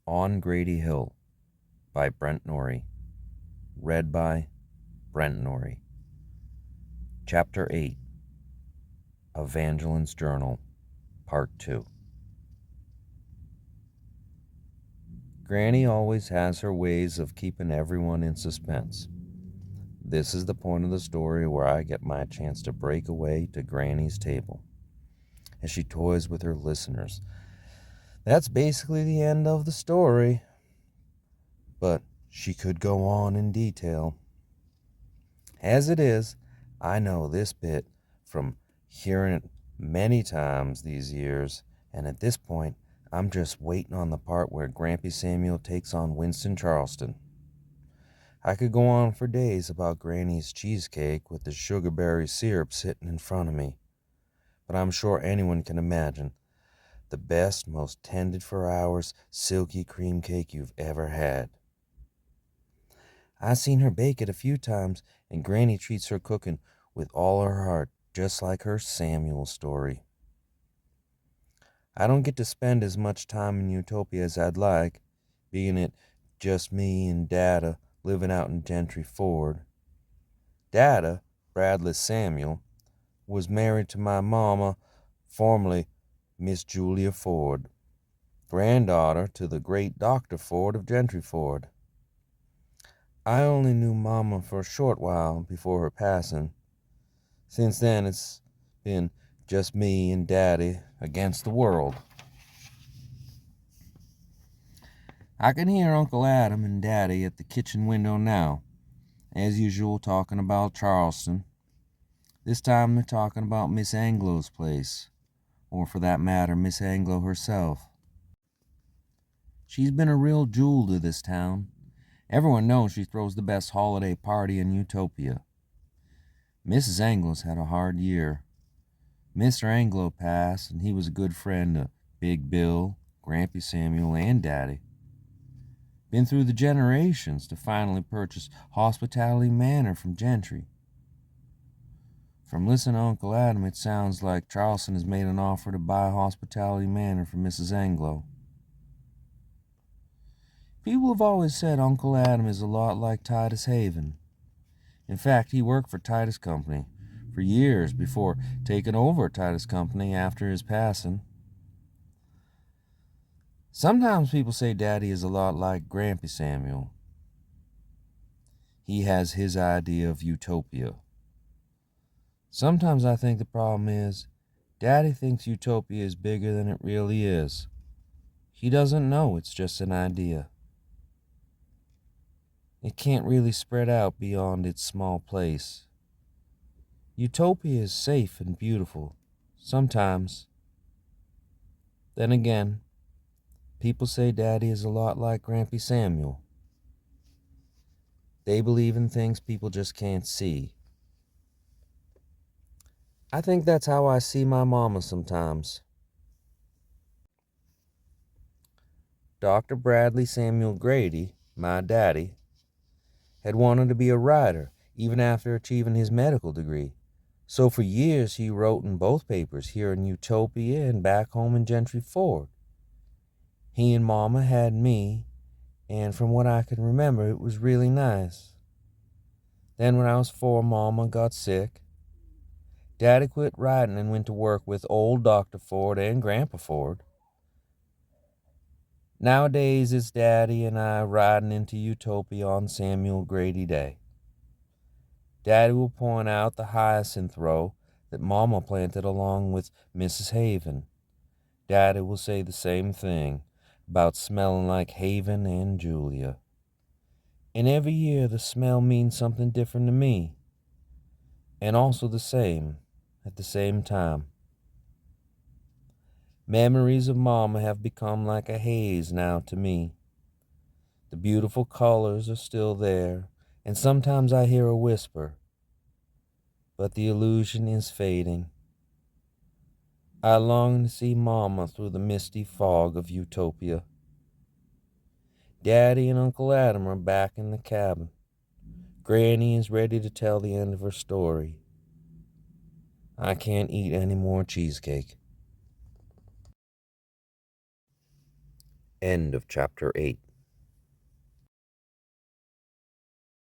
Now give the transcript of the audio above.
On Grady Hill by Brent Noury. Read by Brent Noury. Chapter 8. Avangelyn's Journal, Part 2. Granny always has her ways of keeping everyone in suspense. This is the point of the story where I get my chance to break away to Granny's table as she toys with her listeners. That's basically the end of the story, but she could go on in detail. As it is, I know this bit from hearing it many times these years, and at this point, I'm just waiting on the part where Grampy Samuel takes on Winston Charleston. I could go on for days about Granny's cheesecake with the sugarberry syrup sitting in front of me, but I'm sure anyone can imagine the best, most tended for hours silky cream cake you've ever had. I seen her bake it a few times, and Granny treats her cooking with all her heart, just like her Samuel story. I don't get to spend as much time in Utopia as I'd like, being it just me and Dada living out in Gentry Ford. Dada, Bradley Samuel, was married to my mama, formerly Miss Julia Ford, granddaughter to the great Dr. Ford of Gentry Ford. I only knew Mama for a short while before her passing. Since then, it's been just me and Daddy against the world. I can hear Uncle Adam and Daddy at the kitchen window now, as usual talking about Charleston. This time they're talking about Miss Anglo's place, or for that matter, Miss Anglo herself. She's been a real jewel to this town. Everyone knows she throws the best holiday party in Utopia. Mrs. Anglo's had a hard year. Mr. Anglo passed, and he was a good friend to Big Bill, Grampy Samuel, and Daddy. Been through the generations to finally purchase Hospitality Manor from Gentry. From listening to Uncle Adam, it sounds like Charleston has made an offer to buy Hospitality Manor from Mrs. Anglo. People have always said Uncle Adam is a lot like Titus Haven. In fact, he worked for Titus Company for years before taking over Titus Company after his passing. Sometimes people say Daddy is a lot like Grampy Samuel. He has his idea of Utopia. Sometimes I think the problem is Daddy thinks Utopia is bigger than it really is. He doesn't know it's just an idea. It can't really spread out beyond its small place. Utopia is safe and beautiful, sometimes. Then again, people say Daddy is a lot like Grampy Samuel. They believe in things people just can't see. I think that's how I see my mama sometimes. Dr. Bradley Samuel Grady, my daddy, had wanted to be a writer even after achieving his medical degree. So for years he wrote in both papers here in Utopia and back home in Gentry Ford. He and Mama had me, and from what I can remember, it was really nice. Then when I was 4, Mama got sick. Daddy quit writing and went to work with old Dr. Ford and Grandpa Ford. Nowadays it's Daddy and I riding into Utopia on Samuel Grady Day. Daddy will point out the hyacinth row that Mama planted along with Mrs. Haven. Daddy will say the same thing about smelling like Haven and Julia. And every year the smell means something different to me, and also the same at the same time. Memories of Mama have become like a haze now to me. The beautiful colors are still there, and sometimes I hear a whisper, but the illusion is fading. I long to see Mama through the misty fog of Utopia. Daddy and Uncle Adam are back in the cabin. Granny is ready to tell the end of her story. I can't eat any more cheesecake. End of chapter 8.